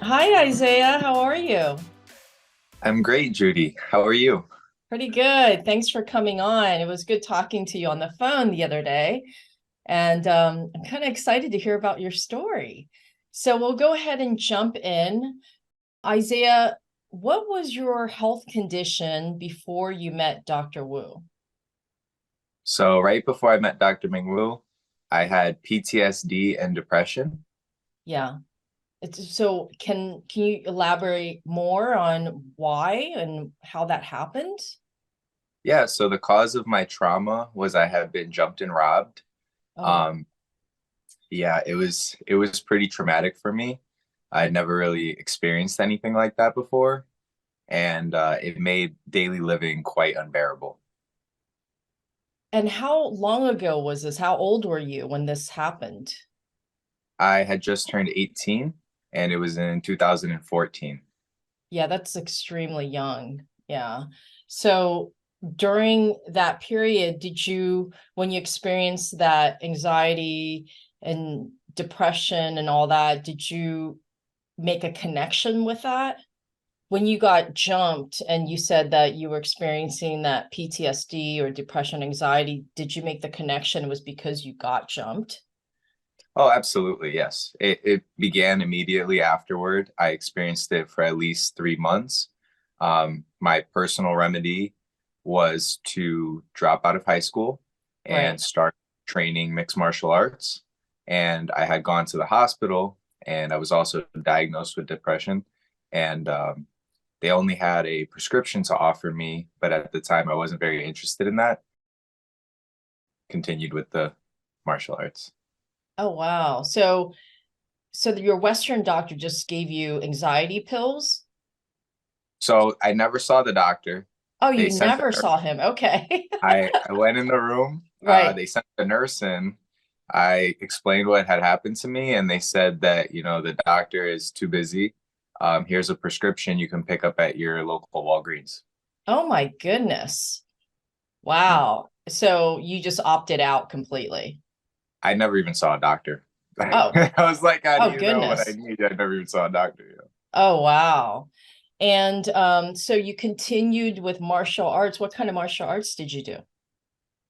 Hi, Isaiah. How are you? I'm great, Judy. How are you? Pretty good. Thanks for coming on. It was good talking to you on the phone the other day. And I'm kind of excited to hear about your story. So we'll go ahead and jump in. Isaiah, what was your health condition before you met Dr. Wu? So, right before I met Dr. Mingwu, I had PTSD and depression. Yeah. So can you elaborate more on why and how that happened? Yeah, so the cause of my trauma was I had been jumped and robbed. Oh, Um, yeah, it was pretty traumatic for me. I'd never really experienced anything like that before, and it made daily living quite unbearable. and how long ago was this? How old were you when this happened? I had just turned 18, and it was in 2014. Yeah, that's extremely young. Yeah. So during that period, when you experienced that anxiety and depression and all that, did you make a connection with that? When you got jumped and you said that you were experiencing that PTSD or depression, anxiety, did you make the connection it was because you got jumped? Oh, absolutely, yes. It began immediately afterward. I experienced it for at least 3 months. My personal remedy was to drop out of high school and Right. start training mixed martial arts. And I had gone to the hospital and I was also diagnosed with depression. And they only had a prescription to offer me, but at the time I wasn't very interested in that. Continued with the martial arts. Oh, wow. So your Western doctor just gave you anxiety pills? So I never saw the doctor. Oh, They you sent the never nurse. saw him. Okay. I went in the room. Right. They sent the nurse in. I explained what had happened to me, and they said that, the doctor is too busy. Here's a prescription you can pick up at your local Walgreens. Oh my goodness. Yeah. Wow. So you just opted out completely. I never even saw a doctor. Oh, I was like, how do oh you know what I goodness. need? I never even saw a doctor. Yeah. Oh wow. And so you continued with martial arts. What kind of martial arts did you do?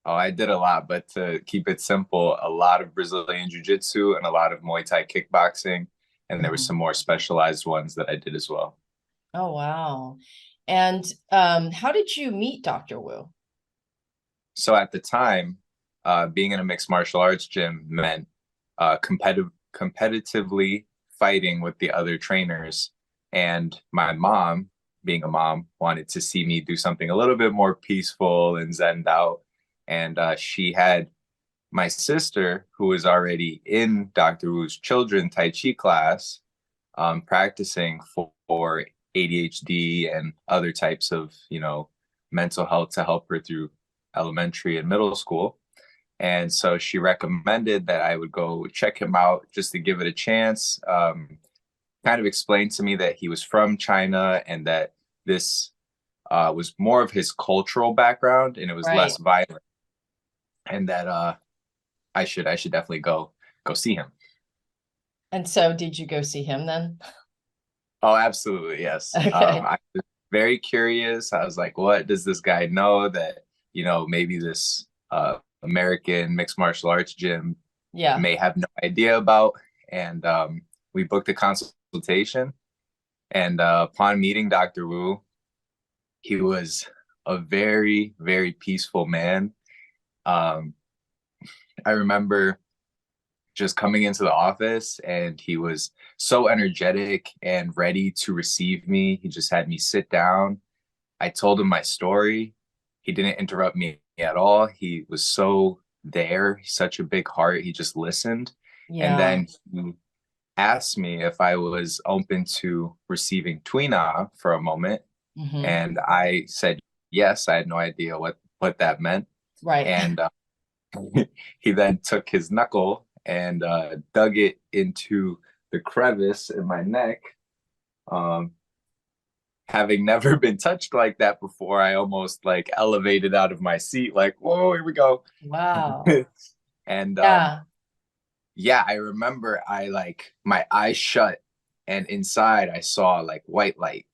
Oh, I did a lot, but to keep it simple, a lot of Brazilian Jiu-Jitsu and a lot of Muay Thai kickboxing. And there were Mhm. some more specialized ones that I did as well. Oh wow. And how did you meet Dr. Wu? So at the time, being in a mixed martial arts gym meant competitively fighting with the other trainers. And my mom, being a mom, wanted to see me do something a little bit more peaceful and zened out. And she had my sister, who was already in Dr. Wu's children Tai Chi class, practicing for ADHD and other types of, mental health to help her through elementary and middle school. And so she recommended that I would go check him out just to give it a chance. Kind of explained to me that he was from China and that this was more of his cultural background and it was Right. less violent, and that I should definitely go see him. And so did you go see him then? Oh, absolutely, yes. Okay. I was very curious. I was like, what does this guy know that, maybe this American mixed martial arts gym Yeah. may have no idea about? And we booked a consultation. And upon meeting Dr. Wu, he was a very, very peaceful man. Um, I remember just coming into the office and he was so energetic and ready to receive me. He just had me sit down. I told him my story. He didn't interrupt me at all. He was so there, such a big heart. He just listened. And Yeah. then he asked me if I was open to receiving Twina for a moment. Hmm. And I said yes. I had no idea what that meant. Right. And he then took his knuckle and dug it into the crevice in my neck. Um, Having never been touched like that before, I almost like elevated out of my seat, like, whoa, here we go. Wow. And Yeah. yeah, I remember I like my eyes shut and inside I saw like white light.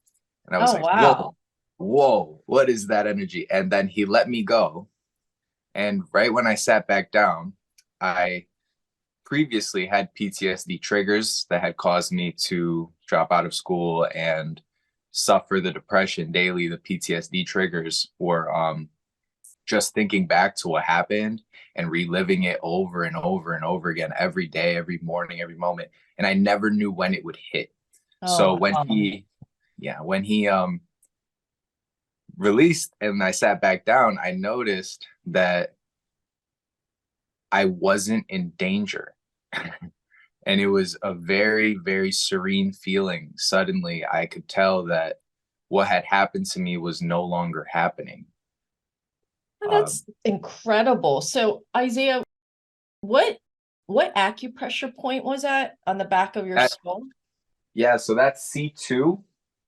And I was Oh, like, whoa, wow. whoa, what is that energy? And then he let me go. And right when I sat back down, I previously had PTSD triggers that had caused me to drop out of school and suffer the depression daily. The PTSD triggers were just thinking back to what happened and reliving it over and over and over again every day, every morning, every moment. And I never knew when it would hit. So Oh, wow. when he released and I sat back down, I noticed that I wasn't in danger. And it was a very, very serene feeling. Suddenly, I could tell that what had happened to me was no longer happening. Oh, Um, that's incredible. So, Isaiah, what what acupressure point was that on the back of your that, skull? yeah, so that's C2,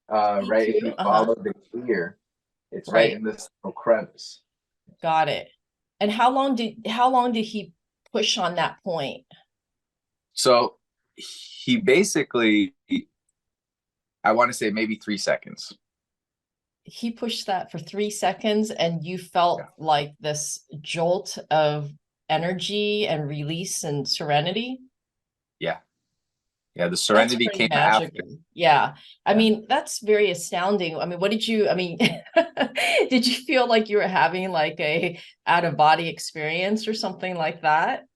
right? If C2? you Uh-huh. follow the ear, it's right Right. in this little crevice. Got it. And how long did he push on that point? So he basically, I want to say maybe 3 seconds. He pushed that for 3 seconds and you Yeah. felt like this jolt of energy and release and serenity. Yeah. Yeah. The That's serenity pretty came after. magical. Yeah. I Yeah. mean, that's very astounding. I mean, did you feel like you were having like a out of body experience or something like that?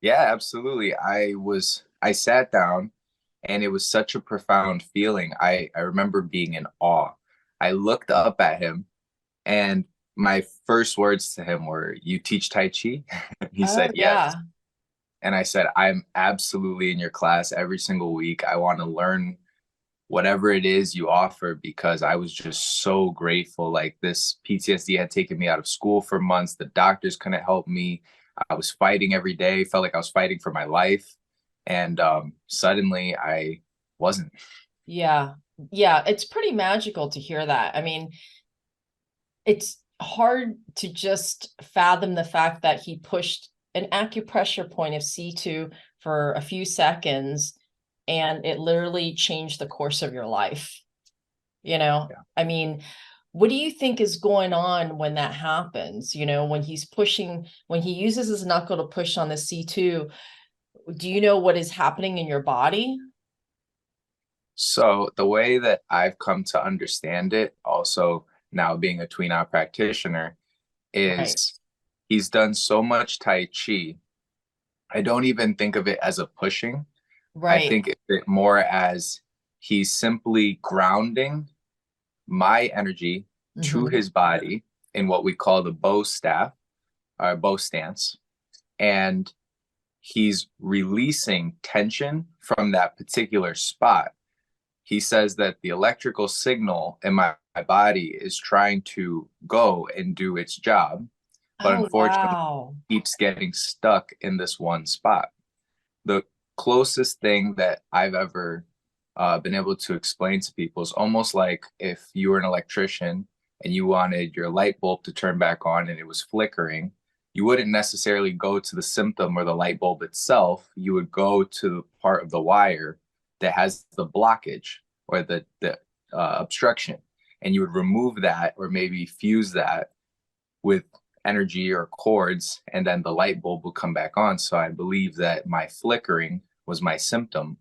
Yeah, absolutely. I sat down and it was such a profound feeling. I remember being in awe. I looked up at him and my first words to him were, "You teach Tai Chi?" He Oh, said, "Yes." yeah. And I said, "I'm absolutely in your class every single week. I want to learn whatever it is you offer because I was just so grateful. Like this PTSD had taken me out of school for months. The doctors couldn't help me. I was fighting every day, felt like I was fighting for my life. And suddenly I wasn't. Yeah. Yeah. It's pretty magical to hear that. I mean, it's hard to just fathom the fact that he pushed an acupressure point of C2 for a few seconds and it literally changed the course of your life. Yeah. I mean, what do you think is going on when that happens? When he's pushing, when he uses his knuckle to push on the C2, do you know what is happening in your body? So the way that I've come to understand it, also now being a tween out practitioner, Right. is he's done so much Tai Chi. I don't even think of it as a pushing. I Right. think of it more as he's simply grounding my energy to Hmm. his body in what we call the bow staff, or bow stance. And he's releasing tension from that particular spot. He says that the electrical signal in my body is trying to go and do its job, but Oh, unfortunately wow. keeps getting stuck in this one spot. The closest thing that I've ever been able to explain to people is almost like if you were an electrician and you wanted your light bulb to turn back on and it was flickering, you wouldn't necessarily go to the symptom or the light bulb itself. You would go to the part of the wire that has the blockage or the obstruction, and you would remove that or maybe fuse that with energy or cords, and then the light bulb will come back on. So I believe that my flickering was my symptom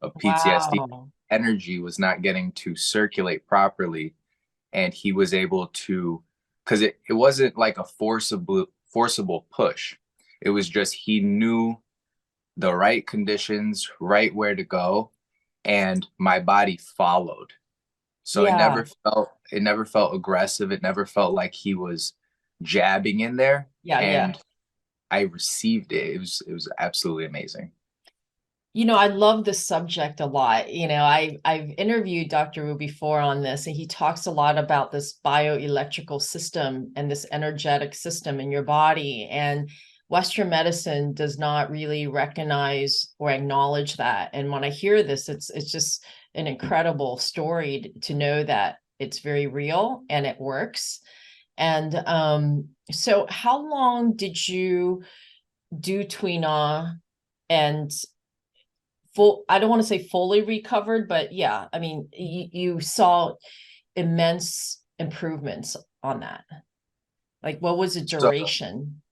of PTSD. Wow. Energy was not getting to circulate properly, and he was able to, because it wasn't like a forcible push. It was just he knew the right conditions, right where to go, and my body followed. So Yeah. it never felt aggressive. It never felt like he was jabbing in there. Yeah. Yeah. And I received it. It was absolutely amazing. I love this subject a lot. I've interviewed Dr. Wu before on this, and he talks a lot about this bioelectrical system and this energetic system in your body. And Western medicine does not really recognize or acknowledge that. And when I hear this, it's just an incredible story to know that it's very real and it works. And so how long did you do Tuina and I don't want to say fully recovered, but yeah, I mean, you saw immense improvements on that. Like, what was the So, duration?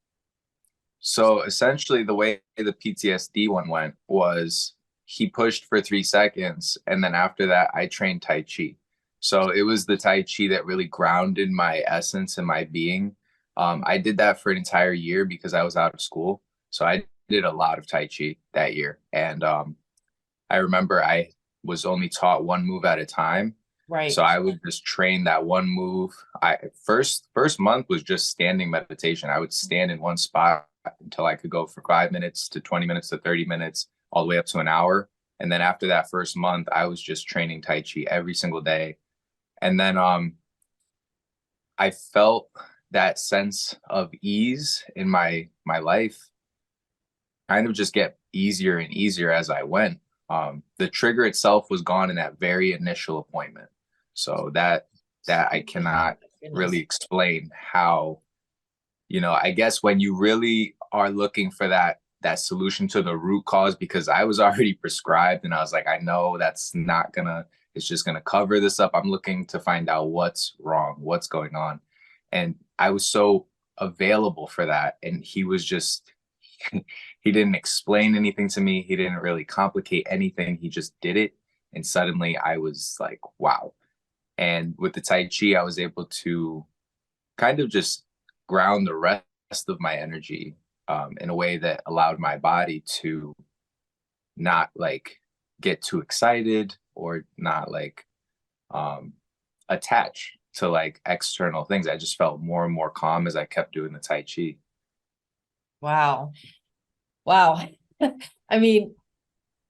so essentially the way the PTSD one went was he pushed for 3 seconds. And then after that, I trained Tai Chi. So it was the Tai Chi that really grounded my essence and my being. I did that for an entire year because I was out of school. So I did a lot of Tai Chi that year. And I remember I was only taught one move at a time. So Right. I would just train that one move. I first month was just standing meditation. I would stand in one spot until I could go for 5 minutes to 20 minutes to 30 minutes, all the way up to an hour. And then after that first month, I was just training Tai Chi every single day. And then I felt that sense of ease in my life kind of just get easier and easier as I went. The trigger itself was gone in that very initial appointment. So that I cannot really Goodness. explain how, I guess when you really are looking for that solution to the root cause, because I was already prescribed and I was like, I know that's not gonna, it's just gonna cover this up. I'm looking to find out what's wrong, what's going on. And I was so available for that. And he was just, he didn't explain anything to me. He didn't really complicate anything. He just did it. And suddenly I was like, wow. And with the Tai Chi, I was able to kind of just ground the rest of my energy in a way that allowed my body to not like get too excited or not like um, attach to like external things. I just felt more and more calm as I kept doing the Tai Chi. Wow. Wow. I mean,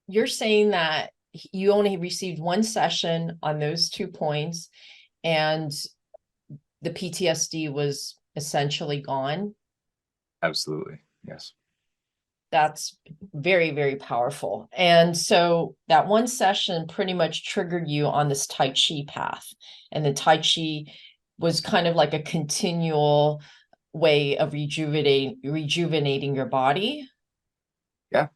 you're saying that you only received one session on those 2 points and the PTSD was essentially gone. Absolutely. Yes. That's very, very powerful. And so that one session pretty much triggered you on this Tai Chi path. And the Tai Chi was kind of like a continual way of rejuvenating your body. Yeah.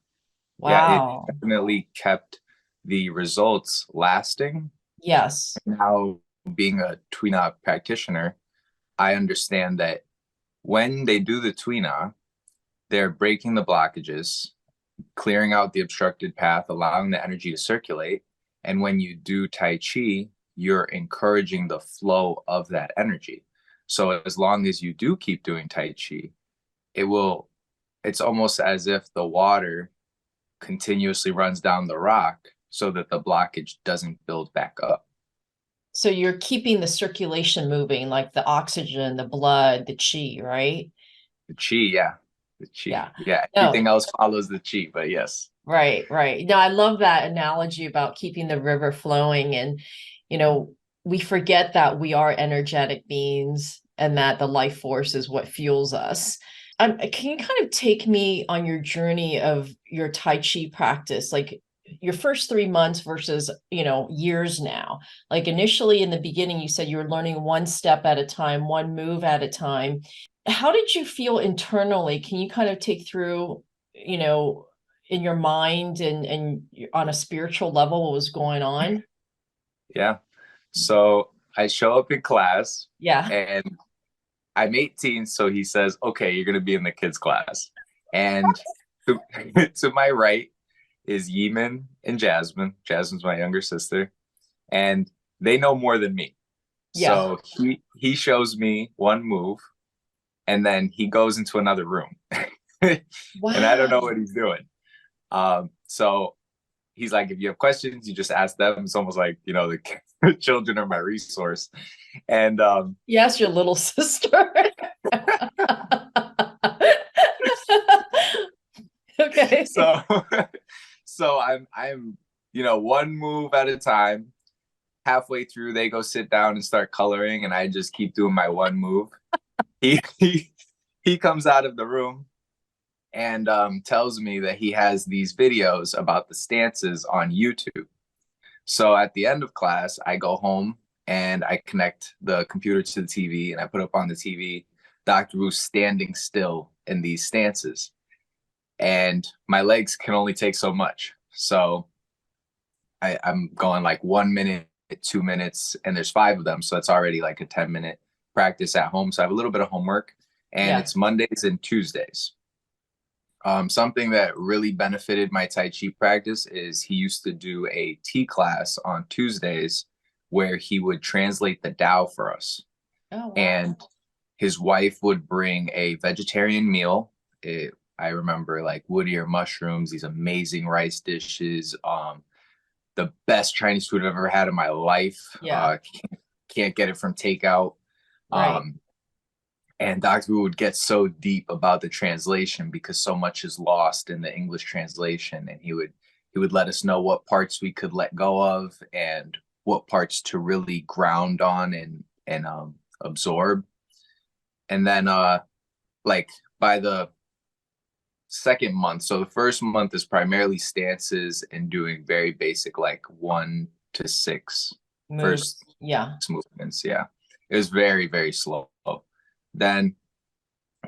Yeah. It Wow. definitely kept the results lasting. Yes. Now, being a Tuina practitioner, I understand that when they do the Tuina, they're breaking the blockages, clearing out the obstructed path, allowing the energy to circulate. And when you do Tai Chi, you're encouraging the flow of that energy. So as long as you do keep doing Tai Chi, it will, it's almost as if the water continuously runs down the rock so that the blockage doesn't build back up. So you're keeping the circulation moving, like the oxygen, the blood, the chi, right? The chi, yeah. The chi. Yeah. Yeah. No, Everything else follows the chi, but yes. right, right. No, I love that analogy about keeping the river flowing. And, you know, we forget that we are energetic beings and that the life force is what fuels us. Can you kind of take me on your journey of your Tai Chi practice, like your first 3 months versus, years now? Like initially in the beginning, you said you were learning one step at a time, one move at a time. How did you feel internally? Can you kind of take through, you know, in your mind and on a spiritual level what was going on? Yeah. So I show up in class Yeah. and I'm 18. So he says, okay, you're going to be in the kids' class. And to, to my right is Yeeman and Jasmine. Jasmine's my younger sister. And they know more than me. Yeah. So he shows me one move and then he goes into another room. And I don't know what Wow. he's doing. So he's like, if you have questions, you just ask them. It's almost like, the children are my resource. And Yes, your little sister. Okay. so so I'm one move at a time. Halfway through, they go sit down and start coloring, and I just keep doing my one move. He comes out of the room and tells me that he has these videos about the stances on YouTube. So at the end of class, I go home and I connect the computer to the TV and I put up on the TV Dr. Wu standing still in these stances. And my legs can only take so much. So I'm going like 1 minute, 2 minutes, and there's 5 of them. So that's already like a 10-minute practice at home. So I have a little bit of homework, and Yeah. it's Mondays and Tuesdays. Something that really benefited my Tai Chi practice is he used to do a T class on Tuesdays where he would translate the Tao for us. Oh, wow. And his wife would bring a vegetarian meal. I remember like wood ear mushrooms, these amazing rice dishes, the best Chinese food I've ever had in my life. Yeah. Can't get it from takeout. Right. Um, and Dr. Wu would get so deep about the translation because so much is lost in the English translation, and he would let us know what parts we could let go of and what parts to really ground on and absorb. And then like by the second month, so the first month is primarily stances and doing very basic like 1 to 6 Moves. first Yeah. movements. Yeah, it was very, very slow. Then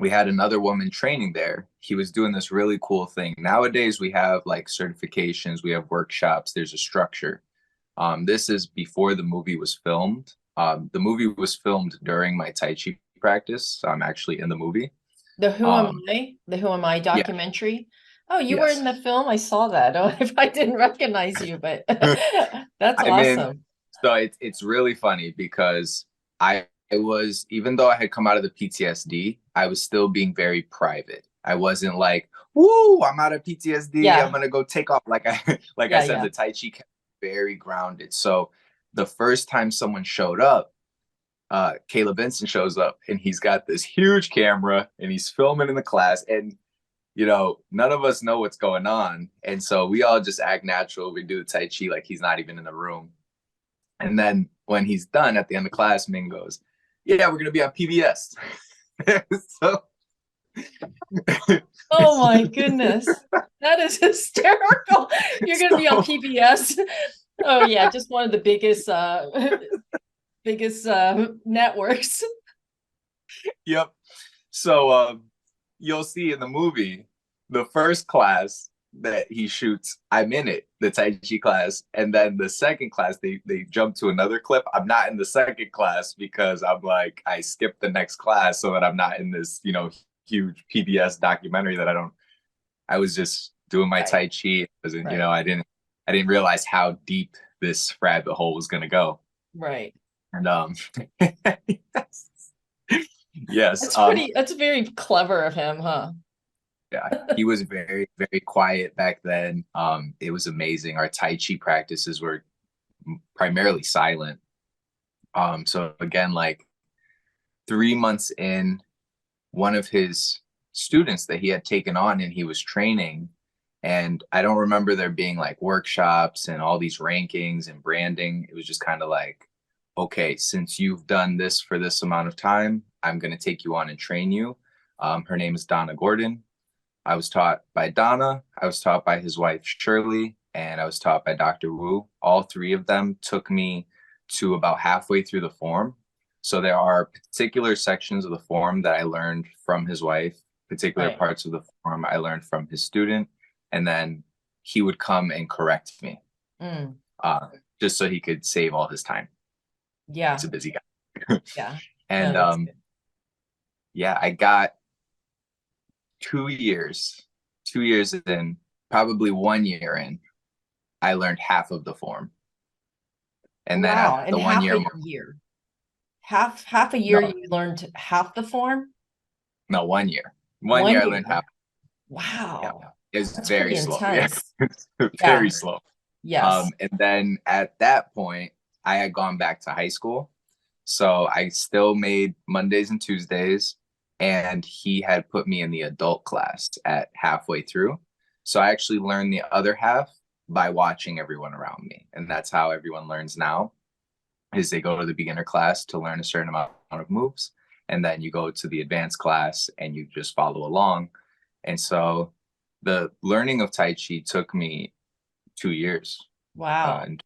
we had another woman training there. He was doing this really cool thing. Nowadays we have like certifications, we have workshops, there's a structure. This is before the movie was filmed. The movie was filmed during my Tai Chi practice, so I'm actually in the movie. The Who Am um I? The Who Am I yeah, documentary. Oh, you were in yes, the film? I saw that. Oh, if I didn't recognize you, but that's I'm in. awesome. So it's really funny because I was, even though I had come out of the PTSD, I was still being very private. I wasn't like, "Woo, I'm out of PTSD. I'm Yeah. gonna go take off." Like I like I Yeah. said, Yeah. the Tai Chi kept very grounded. So the first time someone showed up, Caleb Vincent shows up, and he's got this huge camera and he's filming in the class, and none of us know what's going on, and so we all just act natural. We do the Tai Chi like he's not even in the room. And then when he's done at the end of class, Ming goes, "Yeah, we're gonna be on PBS." So Oh my goodness. That is hysterical. You're gonna be on so PBS. Oh yeah, just one of the biggest biggest networks. yep. So you'll see in the movie the first class that he shoots, I'm in it, the Tai Chi class, and then the second class they jump to another clip. I'm not in the second class because I'm like I skipped the next class so that I'm not in this huge PBS documentary that I don't. I was just doing my Right, Tai Chi. It wasn't, right, I didn't realize how deep this rabbit hole was gonna go. right. And yes, yes, That's very clever of him, huh? yeah, he was very, very quiet back then. It was amazing. Our Tai Chi practices were primarily silent. So again, like 3 months in, one of his students that he had taken on and he was training. And I don't remember there being like workshops and all these rankings and branding. It was just kind of like, okay, since you've done this for this amount of time, I'm going to take you on and train you. Her name is Donna Gordon. I was taught by Donna, I was taught by his wife, Shirley, and I was taught by Dr. Wu. All three of them took me to about halfway through the form. So there are particular sections of the form that I learned from his wife, particular Right. parts of the form I learned from his student, and then he would come and correct me, Mm, uh, just so he could save all his time. He's yeah, a busy guy. yeah. No, And that's good. yeah, I got 2 years, 2 years in, probably 1 year in, I learned half of the form. And then Wow, at and the one half year a mark, year. Half a year no, you learned half the form? no, 1 year. One One year I learned half. year. Yeah. Wow. It's That's very pretty slow. Yeah. intense. Very Yeah. slow. Yes. And then at that point, I had gone back to high school. So I still made Mondays and Tuesdays, and he had put me in the adult class at halfway through. So I actually learned the other half by watching everyone around me. And that's how everyone learns now is they go to the beginner class to learn a certain amount of moves. And then you go to the advanced class and you just follow along. And so the learning of Tai Chi took me 2 years. Wow. And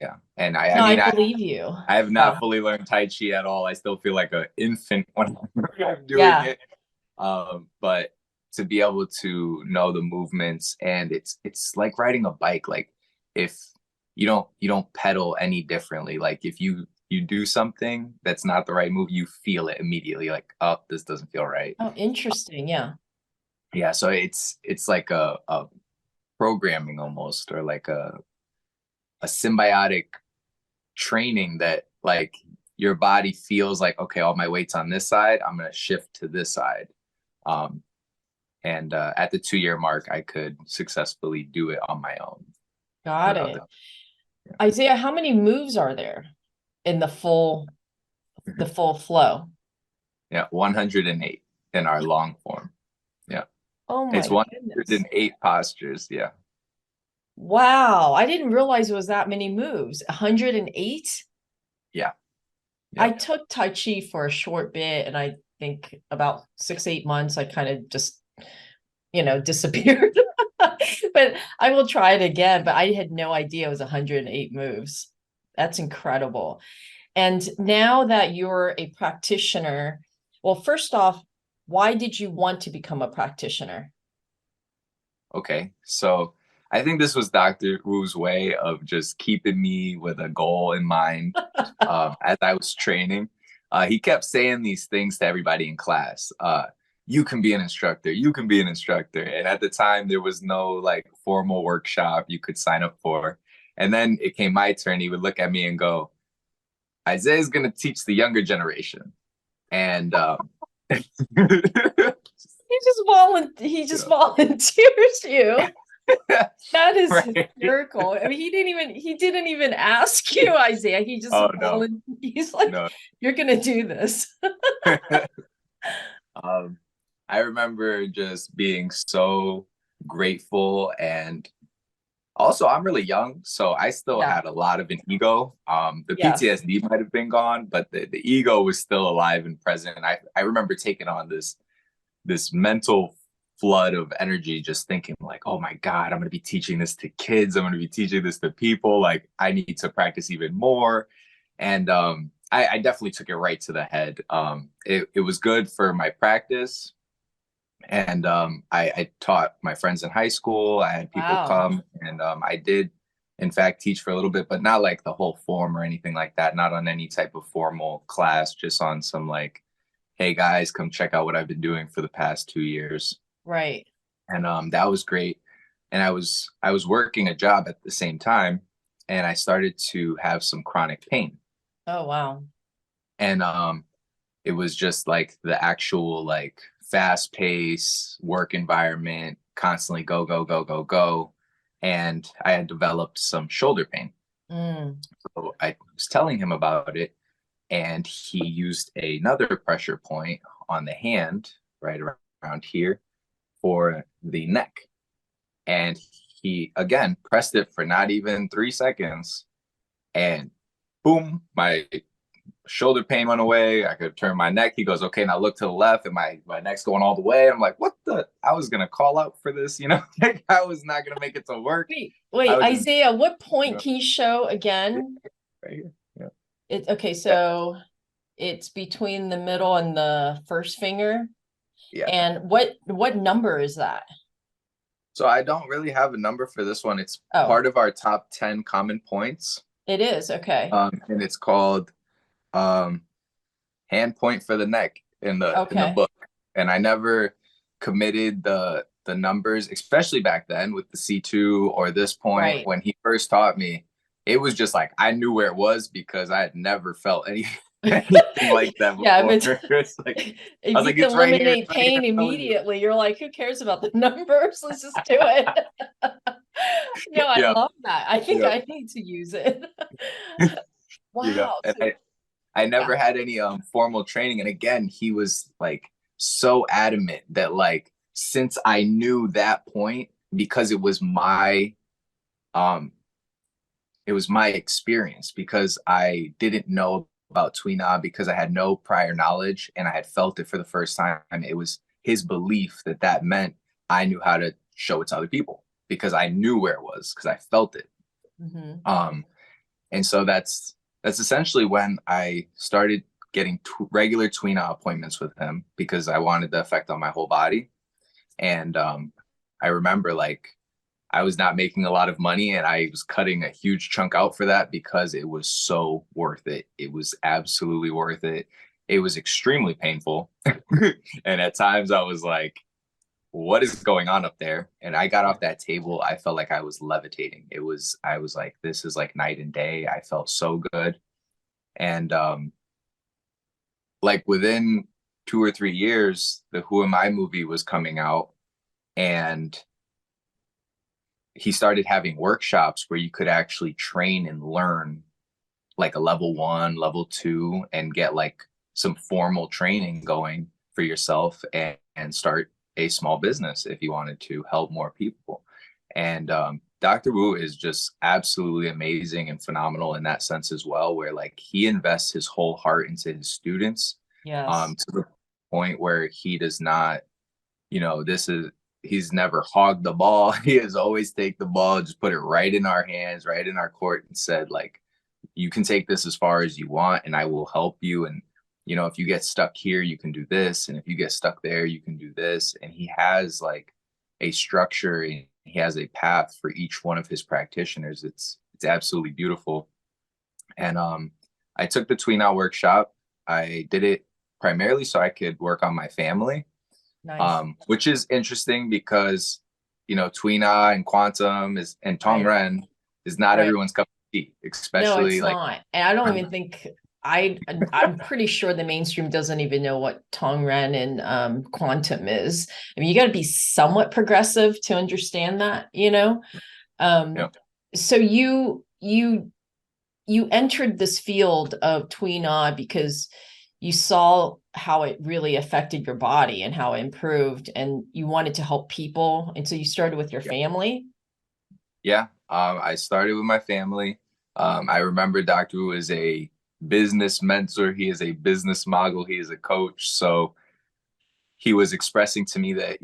yeah. And I No, I mean, believe you. I have Yeah. not fully learned Tai Chi at all. I still feel like an infant when I'm doing Yeah. it. But to be able to know the movements, and it's like riding a bike. Like if you don't pedal any differently. Like if you do something that's not the right move, you feel it immediately. Like, oh, this doesn't feel right. Oh, interesting. Yeah. Yeah, so it's like a programming almost, or like a symbiotic training that like your body feels like, okay, all my weight's on this side, I'm gonna shift to this side. Um, and at the 2 year mark, I could successfully do it on my own Got without it. the yeah. Isaiah, how many moves are there in the full flow? Yeah, 108 in our long form. Yeah, Oh it's my goodness. 108 postures. Yeah, Wow. I didn't realize it was that many moves. 108? yeah, I yep. took Tai Chi for a short bit, and I think about 6, 8 months, I kind of just, disappeared. But I will try it again. But I had no idea it was 108 moves. That's incredible. And now that you're a practitioner, well, first off, why did you want to become a practitioner? Okay, so I think this was Dr. Wu's way of just keeping me with a goal in mind as I was training. He kept saying these things to everybody in class. You can be an instructor. You can be an instructor. And at the time, there was no like formal workshop you could sign up for. And then it came my turn. He would look at me and go, Isaiah's going to teach the younger generation. And He just volunteers you. That is right. hysterical. I mean, he didn't even ask you, Isaiah. He just Oh no, he's like, no. you're gonna do this. um, I remember just being so grateful, and also I'm really young, so I still Yeah. had a lot of an ego. The Yes. PTSD might have been gone, but the ego was still alive and present. I remember taking on this mental flood of energy, just thinking like, oh my God, I'm going to be teaching this to kids. I'm going to be teaching this to people. Like I need to practice even more. And I definitely took it right to the head. It was good for my practice. And I taught my friends in high school. I had people Wow. come, and I did, in fact, teach for a little bit, but not like the whole form or anything like that. Not on any type of formal class, just on some like, hey guys, come check out what I've been doing for the past 2 years. Right. And that was great. And I was working a job at the same time, and I started to have some chronic pain. Oh, wow. And it was just like the actual like fast pace work environment, constantly go go go go go, and I had developed some shoulder pain. Mm. So I was telling him about it, and he used another pressure point on the hand right around here for the neck. And he again pressed it for not even 3 seconds, and boom, my shoulder pain went away. I could turn my neck. He goes, okay, now look to the left, and my neck's going all the way. I'm like, what the? I was gonna call out for this, like I was not gonna make it to work. I Wait, was just, Isaiah, what you point know, can you show again? right here. Yeah. Okay, so it's between the middle and the first finger. Yeah. And what number is that? So I don't really have a number for this one. It's Oh, part of our top 10 common points. it is. Okay. And it's called um hand point for the neck in the Okay. book. And I never committed the numbers, especially back then with the C2 or this point. Right. When he first taught me, it was just like I knew where it was because I had never felt anything like that Yeah, before. It's like I if was you like, can it's right here, eliminate it's right here, pain I'm telling you. immediately, you're like, who cares about the numbers? Let's just do it. No, I Yeah, love that. I think yeah, I need to use it. yeah. Wow. And So I yeah. never had any formal training. And again, he was like so adamant that like since I knew that point, because um it was my experience, because I didn't know about Tweena, because I had no prior knowledge and I had felt it for the first time. It was his belief that that meant I knew how to show it to other people because I knew where it was because I felt it. Mhm. Um, and so that's essentially when I started getting regular Tweena appointments with him because I wanted the effect on my whole body. And I remember like I was not making a lot of money and I was cutting a huge chunk out for that because it was so worth it. It was absolutely worth it. It was extremely painful. And at times I was like, what is going on up there? And I got off that table. I felt like I was levitating. I was like, this is like night and day. I felt so good. And like within 2 or 3 years, the Who Am I movie was coming out. And he started having workshops where you could actually train and learn like a level 1, level 2, and get like some formal training going for yourself and start a small business if you wanted to help more people. And Dr. Wu is just absolutely amazing and phenomenal in that sense as well, where like he invests his whole heart into his students, Yes. to the point where he does not, he's never hogged the ball. He has always take the ball, just put it right in our hands, right in our court, and said like, you can take this as far as you want and I will help you. And if you get stuck here, you can do this, and if you get stuck there, you can do this. And he has like a structure, and he has a path for each one of his practitioners. It's absolutely beautiful. And I took the tween out workshop. I did it primarily so I could work on my family, Nice. which is interesting because Tweena and Quantum is and Right. Tongren is not Right. everyone's cup of tea, No, especially it's like not. And I don't even think I'm pretty sure the mainstream doesn't even know what Tongren and quantum is. I mean, you got to be somewhat progressive to understand that, you know? you So you entered this field of Tweena because you saw how it really affected your body and how it improved, and you wanted to help people. And so you started with your yeah, family. yeah. I started with my family. I remember Dr. Wu is a business mentor. He is a business mogul. He is a coach. So he was expressing to me that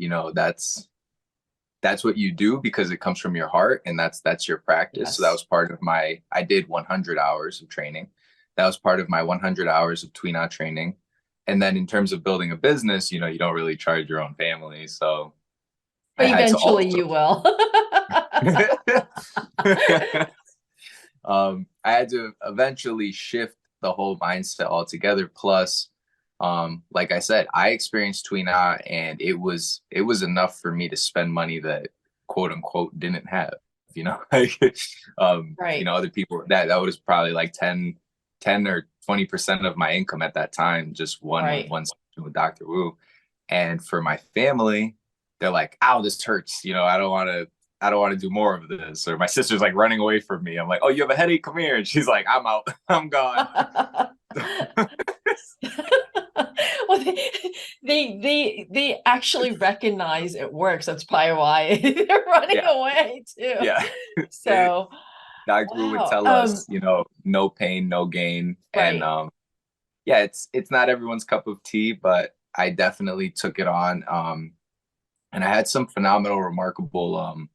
that's what you do because it comes from your heart, and that's your practice. So that Yes. was part of my. I did 100 hours of training. That was part of my 100 hours of Tweena training. And then in terms of building a business, you don't really charge your own family. So I But had to eventually also you will. I had to eventually shift the whole mindset altogether. Plus, like I said, I experienced Tweena, and it was enough for me to spend money that quote unquote didn't have. Like Right. other people that was probably like 10 or 20% of my income at that time, just Right. one session with Dr. Wu. And for my family, they're like, "Ow, this hurts." I don't want to do more of this. Or my sister's like running away from me. I'm like, "Oh, you have a headache? Come here." And she's like, "I'm out. I'm gone." Well, they actually recognize it works. That's probably why they're running Yeah, away too. yeah. They, So, Dr. Wu would wow. tell us, no pain, no gain. And Right. yeah, it's not everyone's cup of tea, but I definitely took it on. And I had some phenomenal, remarkable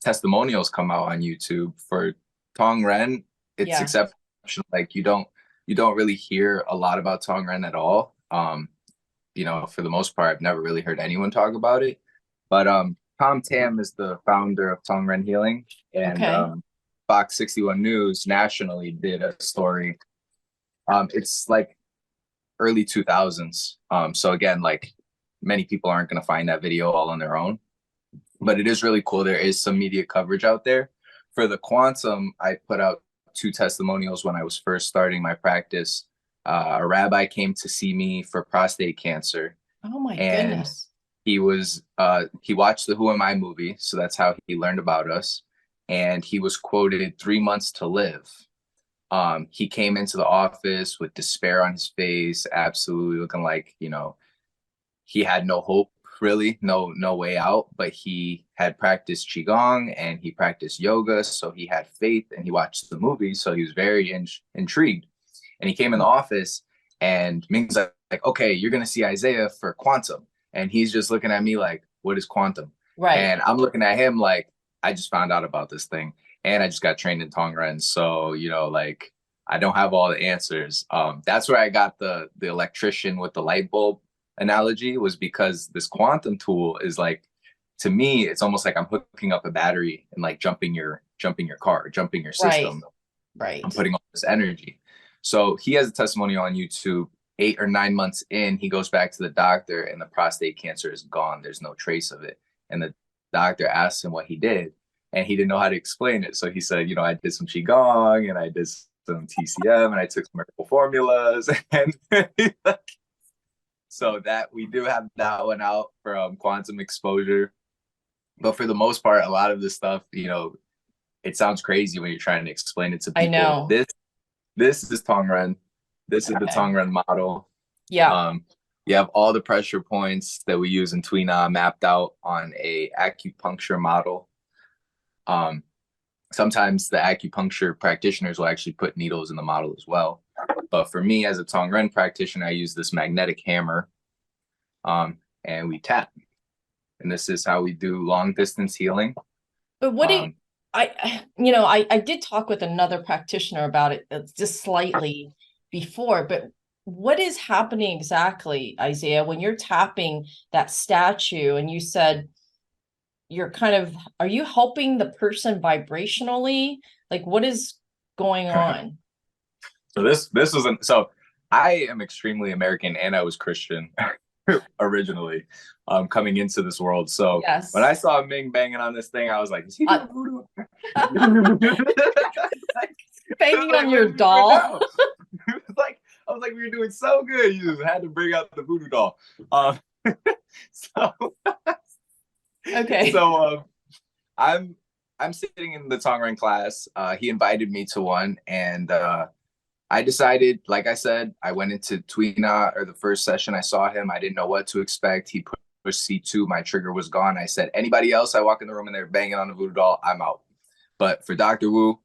testimonials come out on YouTube for Tong Ren. It's Yeah. exceptional. Like you don't really hear a lot about Tong Ren at all. For the most part, I've never really heard anyone talk about it. But Tom Tam is the founder of Tong Ren Healing, and Okay. Fox 61 News nationally did a story. It's like early 2000s. So again, like many people aren't going to find that video all on their own, but it is really cool. There is some media coverage out there. For the quantum, I put out 2 testimonials when I was first starting my practice. A rabbi came to see me for prostate cancer, Oh my and goodness. he watched the Who Am I movie, so that's how he learned about us. And he was quoted 3 months to live. He came into the office with despair on his face, absolutely looking like he had no hope, really, no way out. But he had practiced qigong and he practiced yoga, so he had faith, and he watched the movie, so he was very intrigued. And he came in the office, and Ming's like, "Okay, you're gonna see Isaiah for quantum," and he's just looking at me like, "What is quantum?" Right. And I'm looking at him like, "I just found out about this thing, and I just got trained in Tongren, so like." I don't have all the answers. That's where I got the electrician with the light bulb analogy, was because this quantum tool is like to me, it's almost like I'm hooking up a battery and like jumping your car, jumping your Right. system. I'm Right. putting all this energy. So he has a testimonial on YouTube. 8 or 9 months in, he goes back to the doctor and the prostate cancer is gone. There's no trace of it. And the doctor asked him what he did, and he didn't know how to explain it. So he said, I did some Qigong and I did some TCM and I took some herbal formulas. And so that we do have that one out from quantum exposure. But for the most part, a lot of this stuff, it sounds crazy when you're trying to explain it to I people. know. This is Tongren. This is the Okay. Tongren model. Yeah. You have all the pressure points that we use in Tuina mapped out on a acupuncture model. Sometimes the acupuncture practitioners will actually put needles in the model as well. But for me, as a Tongren practitioner, I use this magnetic hammer, and we tap. And this is how we do long distance healing. But what do you, I did talk with another practitioner about it just slightly before, but what is happening exactly, Isaiah, when you're tapping that statue and you said are you helping the person vibrationally? Like what is going on? So this wasn't so I am extremely American and I was Christian originally, coming into this world. So when Yes. I saw Ming banging on this thing, I was like, is he doing voodoo? Banging on Like, your doll. I was like, we were doing so good. You just had to bring out the voodoo doll. So Okay. so I'm sitting in the Tongren class. He invited me to one, and I decided, like I said, I went into Tuina, or the first session I saw him. I didn't know what to expect. He pushed C2. My trigger was gone. I said, anybody else, I walk in the room and they're banging on the voodoo doll, I'm out. But for Dr. Wu,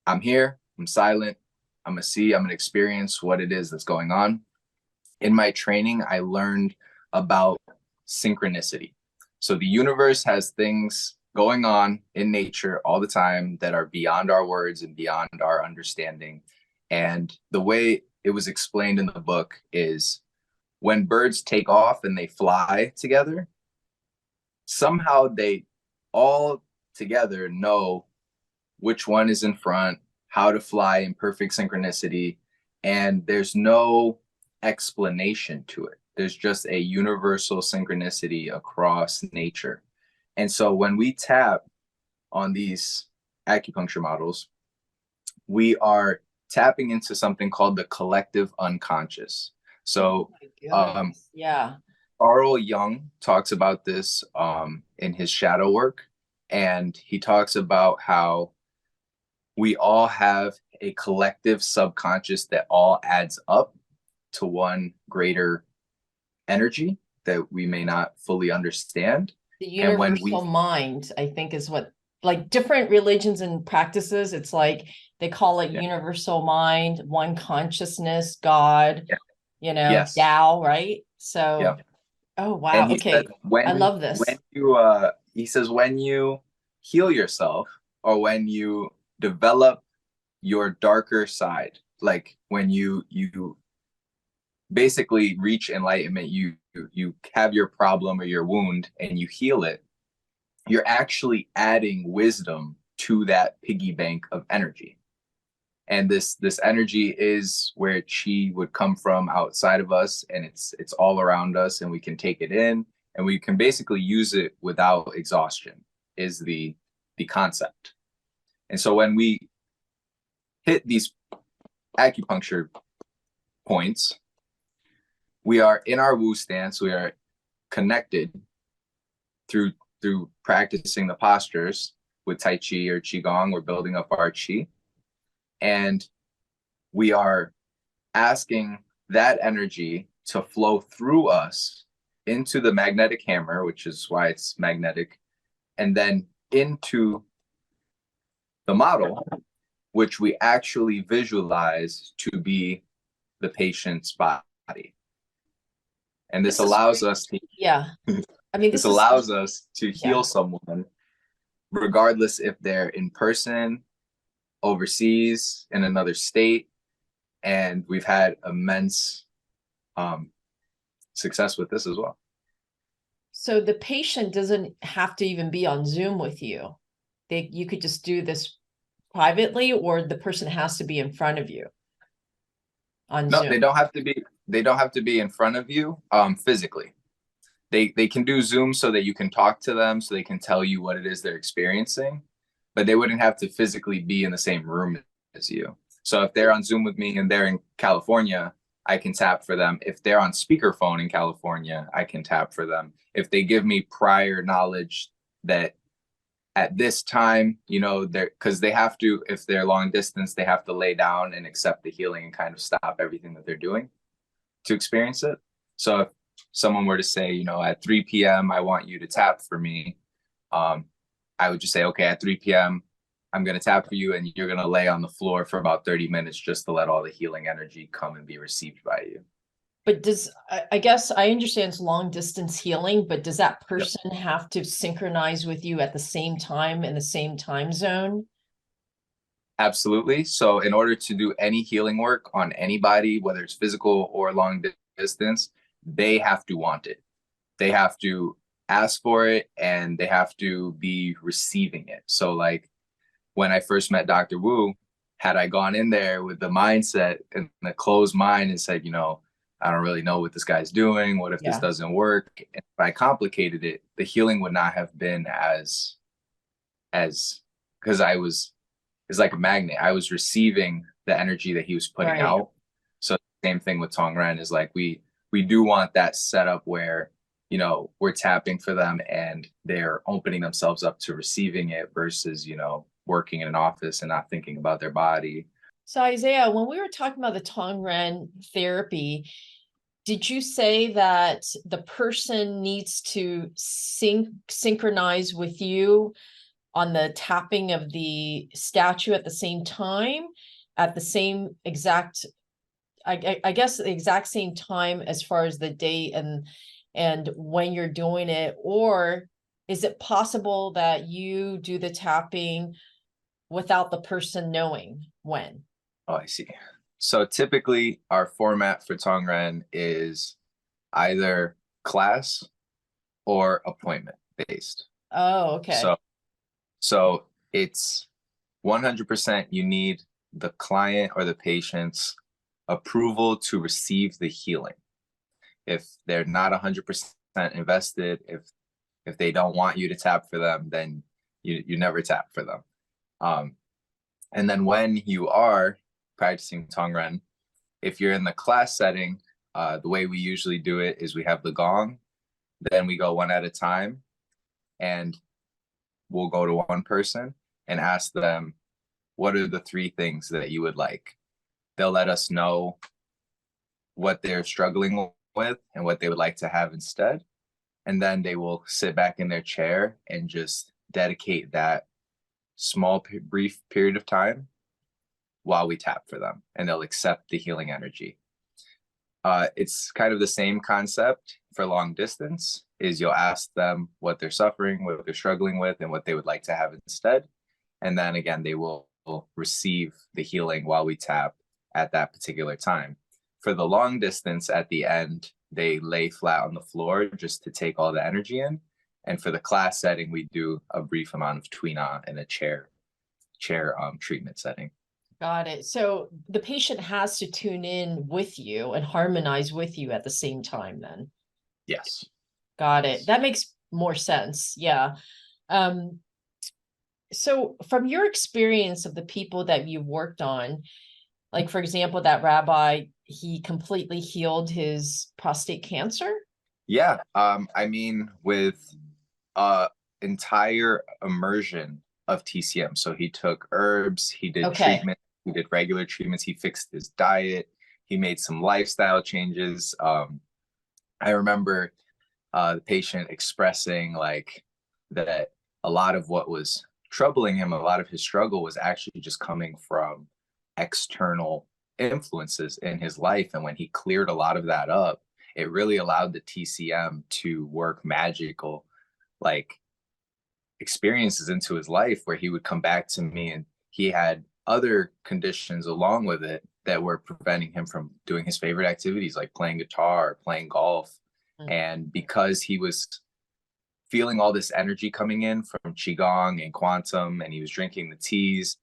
I'm here. I'm silent. I'm going to see, I'm going to experience what it is that's going on. In my training, I learned about synchronicity. So the universe has things going on in nature all the time that are beyond our words and beyond our understanding. And the way it was explained in the book is when birds take off and they fly together, somehow they all together know which one is in front, how to fly in perfect synchronicity, and there's no explanation to it. There's just a universal synchronicity across nature. And so when we tap on these acupuncture models, we are tapping into something called the collective unconscious. So, yeah. Carl Jung talks about this in his shadow work, and he talks about how we all have a collective subconscious that all adds up to one greater energy that we may not fully understand. The universal mind, I think, is what, like, different religions and practices, it's like they call it universal mind, one consciousness, God, Yes. Tao, right? So, oh wow, and he okay. said I love this. He says when you heal yourself, or when you develop your darker side, like when you basically reach enlightenment, you have your problem or your wound and you heal it, you're actually adding wisdom to that piggy bank of energy. And this energy is where chi would come from outside of us, and it's all around us, and we can take it in, and we can basically use it without exhaustion, is the concept. And so when we hit these acupuncture points, we are in our Wu stance, we are connected through practicing the postures with Tai Chi or Qigong. We're building up our Qi, and we are asking that energy to flow through us into the magnetic hammer, which is why it's magnetic, and then into the model, which we actually visualize to be the patient's body. And this allows us to, I mean, this allows us to heal someone, regardless if they're in person, overseas, in another state. And we've had immense success with this as well. So the patient doesn't have to even be on Zoom with you. You could just do this privately, or the person has to be in front of you on No, Zoom. they don't have to be in front of you physically. They can do Zoom so that you can talk to them, so they can tell you what it is they're experiencing, but they wouldn't have to physically be in the same room as you. So if they're on Zoom with me and they're in California, I can tap for them. If they're on speakerphone in California, I can tap for them. If they give me prior knowledge that at this time, you know, they're because they have to, if they're long distance, they have to lay down and accept the healing and kind of stop everything that they're doing to experience it. So if someone were to say, you know, at 3 p.m., I want you to tap for me, I would just say, okay, at 3 p.m., I'm going to tap for you, and you're going to lay on the floor for about 30 minutes just to let all the healing energy come and be received by you. But I guess I understand it's long distance healing, but does that Yep. person have to synchronize with you at the same time in the same time zone? Absolutely. So in order to do any healing work on anybody, whether it's physical or long distance, they have to want it. They have to ask for it, and they have to be receiving it. So like when I first met Dr. Wu, had I gone in there with the mindset and the closed mind and said, you know, I don't really know what this guy's doing. What if this Yeah. doesn't work? And if I complicated it, the healing would not have been as because I was, it's like a magnet. I was receiving the energy that he was putting Right. out. So same thing with Tongren is like we do want that setup where, you know, we're tapping for them and they're opening themselves up to receiving it versus, you know, working in an office and not thinking about their body. So Isaiah, when we were talking about the Tongren therapy, did you say that the person needs to synchronize with you on the tapping of the statue at the same time, at the same exact, I guess the exact same time as far as the date and when you're doing it? Or is it possible that you do the tapping without the person knowing when? Oh, I see. So typically our format for Tongren is either class or appointment based. Oh, okay. So it's 100% you need the client or the patient's approval to receive the healing. If they're not 100% invested, if they don't want you to tap for them, then you never tap for them. And then when you are practicing Tongren, if you're in the class setting, the way we usually do it is we have the gong, then we go one at a time, and we'll go to one person and ask them, what are the 3 things that you would like? They'll let us know what they're struggling with and what they would like to have instead. And then they will sit back in their chair and just dedicate that small, brief period of time while we tap for them, and they'll accept the healing energy. It's kind of the same concept for long distance, is you'll ask them what they're suffering, what they're struggling with, and what they would like to have instead. And then again, they will receive the healing while we tap at that particular time. For the long distance, at the end, they lay flat on the floor just to take all the energy in. And for the class setting, we do a brief amount of tuina in a chair treatment setting. Got it. So the patient has to tune in with you and harmonize with you at the same time then. Yes. Got it. That makes more sense. Yeah. So from your experience of the people that you've worked on, like for example, that rabbi, he completely healed his prostate cancer? Yeah. I mean, with entire immersion of TCM. So he took herbs, he did treatment, he did regular treatments, he fixed his diet, he made some lifestyle changes. I remember the patient expressing like that a lot of what was troubling him, a lot of his struggle was actually just coming from external influences in his life. And when he cleared a lot of that up, it really allowed the TCM to work magical, like experiences into his life where he would come back to me and he had other conditions along with it that were preventing him from doing his favorite activities like playing guitar, playing golf. And because he was feeling all this energy coming in from Qigong and Quantum, and he was drinking the teas,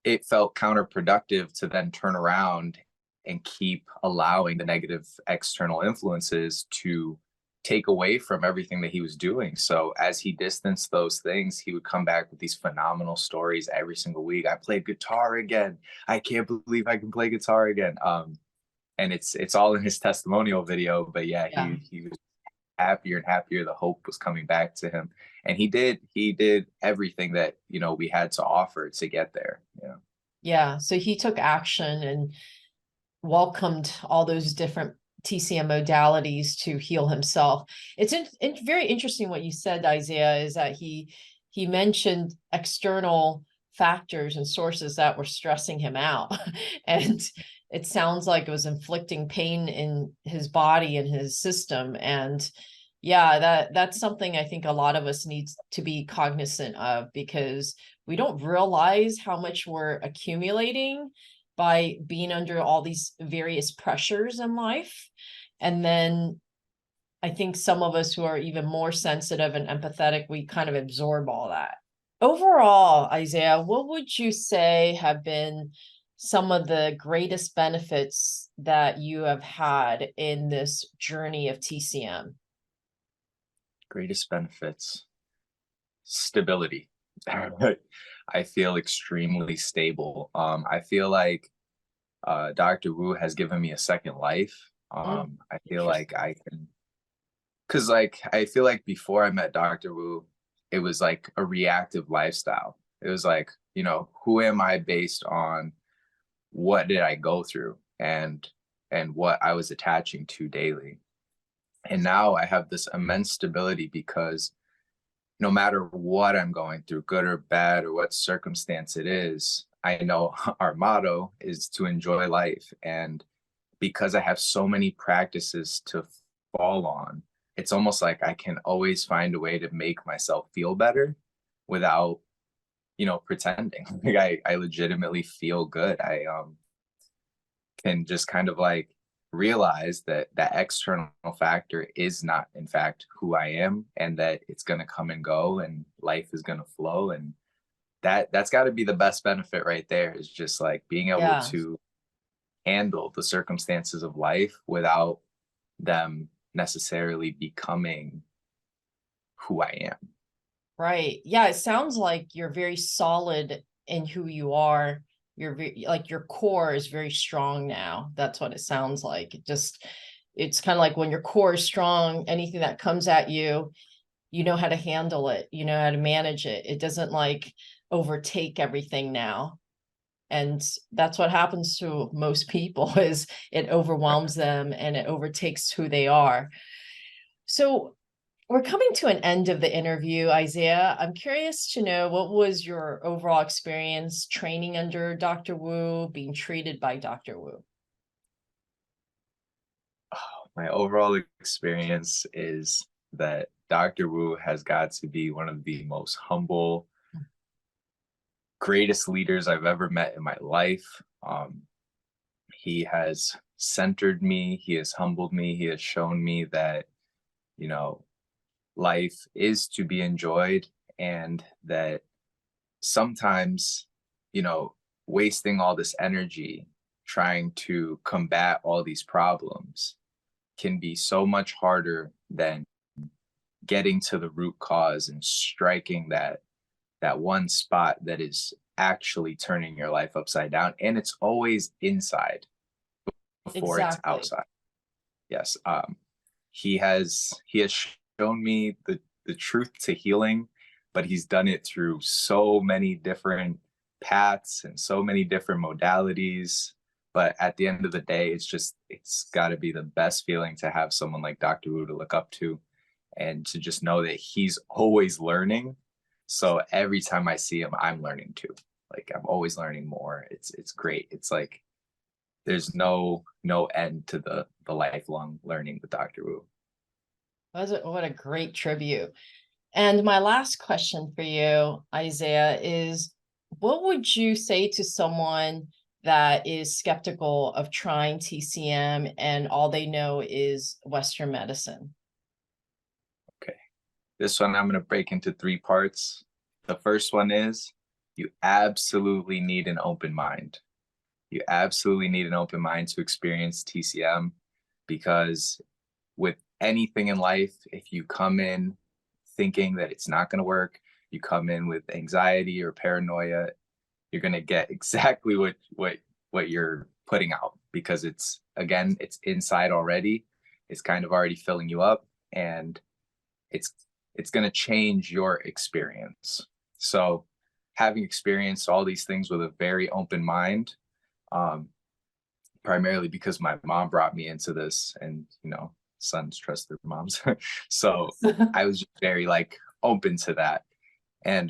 it felt counterproductive to then turn around and keep allowing the negative external influences to take away from everything that he was doing. So as he distanced those things, he would come back with these phenomenal stories every single week. I played guitar again. I can't believe I can play guitar again. And it's all in his testimonial video. But yeah, Yeah. he was happier and happier. The hope was coming back to him, and he did everything that we had to offer to get there. Yeah. Yeah. So he took action and welcomed all those different TCM modalities to heal himself. It's very interesting what you said, Isaiah, is that he mentioned external factors and sources that were stressing him out. And it sounds like it was inflicting pain in his body and his system. And yeah, that's something I think a lot of us need to be cognizant of, because we don't realize how much we're accumulating by being under all these various pressures in life. And then I think some of us who are even more sensitive and empathetic, we kind of absorb all that. Overall, Isaiah, what would you say have been some of the greatest benefits that you have had in this journey of TCM? Greatest benefits: stability. I feel extremely stable. I feel like Dr. Wu has given me a second life. I feel like Interesting. I can, because like I feel like before I met Dr. Wu, it was like a reactive lifestyle. It was like, who am I based on what did I go through and what I was attaching to daily. And now I have this immense stability because no matter what I'm going through, good or bad, or what circumstance it is, I know our motto is to enjoy life. And because I have so many practices to fall on, it's almost like I can always find a way to make myself feel better without, pretending. Like I legitimately feel good. I can just kind of like realize that that external factor is not in fact who I am, and that it's going to come and go and life is going to flow. And that's got to be the best benefit right there, is just like being able Yeah. to handle the circumstances of life without them necessarily becoming who I am. Right. Yeah, it sounds like you're very solid in who you are. You're like your core is very strong now. That's what it sounds like. It's kind of like when your core is strong, anything that comes at you, you know how to handle it, you know how to manage it. It doesn't like overtake everything now. And that's what happens to most people is it overwhelms them and it overtakes who they are. So we're coming to an end of the interview, Isaiah. I'm curious to know, what was your overall experience training under Dr. Wu, being treated by Dr. Wu? My overall experience is that Dr. Wu has got to be one of the most humble, greatest leaders I've ever met in my life. He has centered me, he has humbled me, he has shown me that, you know, life is to be enjoyed, and that sometimes, you know, wasting all this energy trying to combat all these problems can be so much harder than getting to the root cause and striking that one spot that is actually turning your life upside down. And it's always inside before it's Exactly. outside. Yes. He has shown me the truth to healing, but he's done it through so many different paths and so many different modalities. But at the end of the day, it's got to be the best feeling to have someone like Dr. Wu to look up to, and to just know that he's always learning. So every time I see him, I'm learning too. Like I'm always learning more. It's great. It's like there's no end to the lifelong learning with Dr. Wu. What a great tribute. And my last question for you, Isaiah, is what would you say to someone that is skeptical of trying TCM and all they know is Western medicine? Okay. This one I'm going to break into 3 parts. The first one is you absolutely need an open mind. You absolutely need an open mind to experience TCM, because with anything in life, if you come in thinking that it's not going to work, you come in with anxiety or paranoia, you're going to get exactly what you're putting out, because it's, again, it's inside already. It's kind of already filling you up, and it's going to change your experience. So having experienced all these things with a very open mind, primarily because my mom brought me into this, and sons trust their moms. So I was just very like open to that. And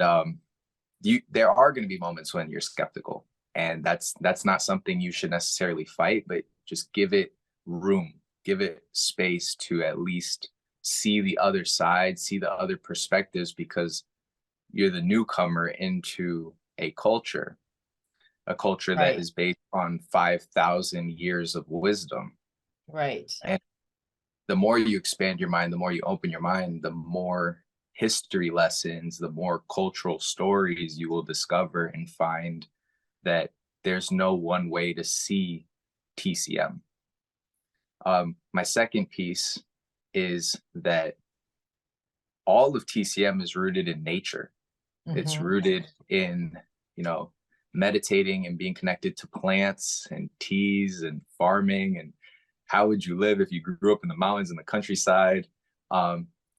there are going to be moments when you're skeptical, and that's not something you should necessarily fight, but just give it room, give it space to at least see the other side, see the other perspectives, because you're the newcomer into a culture Right. that is based on 5,000 years of wisdom. Right. And the more you expand your mind, the more you open your mind, the more history lessons, the more cultural stories you will discover, and find that there's no one way to see TCM. My second piece is that all of TCM is rooted in nature. It's rooted in, meditating and being connected to plants and teas and farming, and how would you live if you grew up in the mountains and the countryside.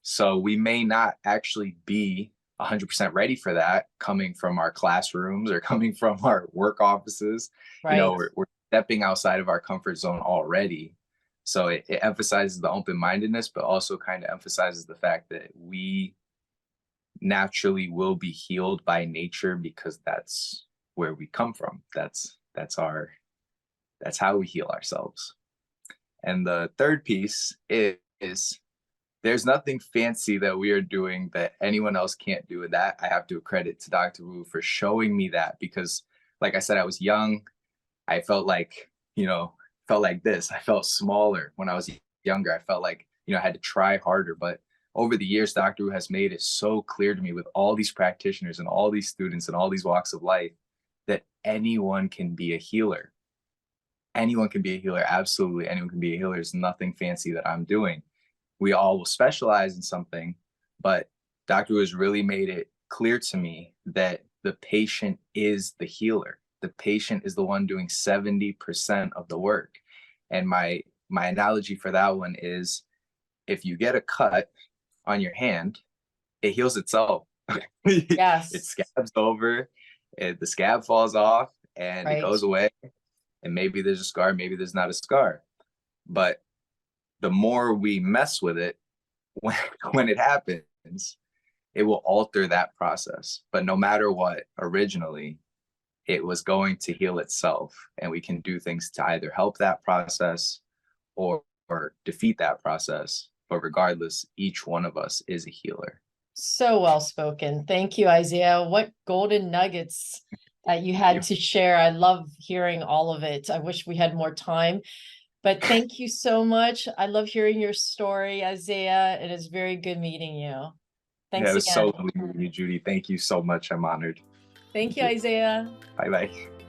So we may not actually be 100% ready for that coming from our classrooms or coming from our work offices. Right. We're stepping outside of our comfort zone already. So it emphasizes the open-mindedness, but also kind of emphasizes the fact that we naturally will be healed by nature, because that's where we come from. That's how we heal ourselves. And the third piece is there's nothing fancy that we are doing that anyone else can't do. And that I have to credit to Dr. Wu for showing me that, because like I said, I was young. I felt like, this. I felt smaller when I was younger. I felt like, I had to try harder. But over the years, Dr. Wu has made it so clear to me, with all these practitioners and all these students and all these walks of life, that anyone can be a healer. Anyone can be a healer. Absolutely. Anyone can be a healer. There's nothing fancy that I'm doing. We all will specialize in something, but Dr. Wu has really made it clear to me that the patient is the healer. The patient is the one doing 70% of the work. And my analogy for that one is, if you get a cut on your hand, it heals itself. Yes. It scabs over, the scab falls off, and it goes away. And maybe there's a scar, maybe there's not a scar. But the more we mess with it, when it happens, it will alter that process. But no matter what, originally, it was going to heal itself. And we can do things to either help that process or defeat that process. But regardless, each one of us is a healer. So well spoken. Thank you, Isaiah. What golden nuggets that you had to share. I love hearing all of it. I wish we had more time, but thank you so much. I love hearing your story, Isaiah. It is very good meeting you. Thanks it was again. so lovely meeting you, Judy. Thank you so much. I'm honored. Thank you, Isaiah. Bye-bye.